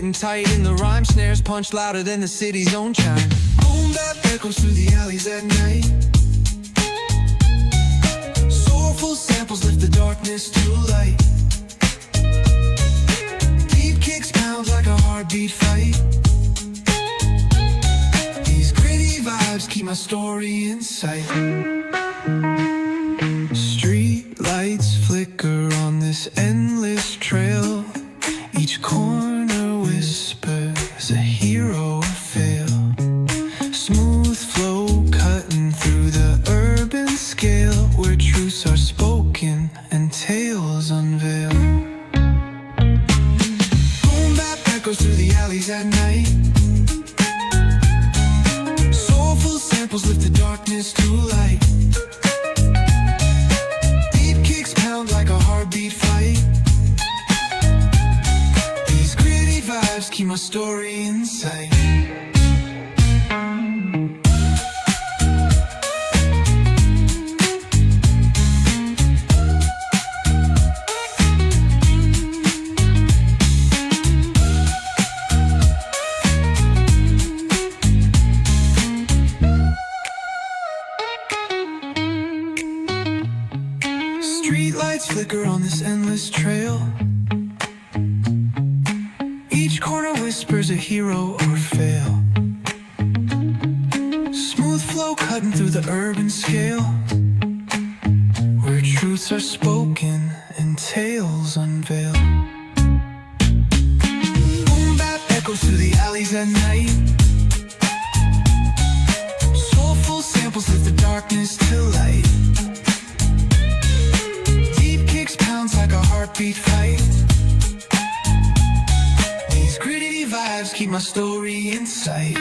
sitting tight in the rhyme. Snares punch louder than the city's own chime. Boom bap echoes through the alleys at night. Soulful samples lift the darkness to light. Deep kicks pound like a heartbeat fight. These gritty vibes keep my story in sight. Street lights flicker on this endless trail. Each corner whispers a hero or fail. Smooth flow cutting through the urban scale, where truths are spoken and tales unveil. Boom bap echoes through the alleys at night. Soulful samples lift the darkness to light. Deep kicks pound like a heartbeat fight. These gritty vibes keep my story in sight. Street lights flicker on this endless trail. Each corner whispers a hero or fail. Smooth flow cutting through the urban scale, where truths are spoken and tales unveil. Boom bap echoes through the alleys at night. Soulful samples lift the darkness to light. Like a heartbeat fight. These gritty vibes keep my story in sight.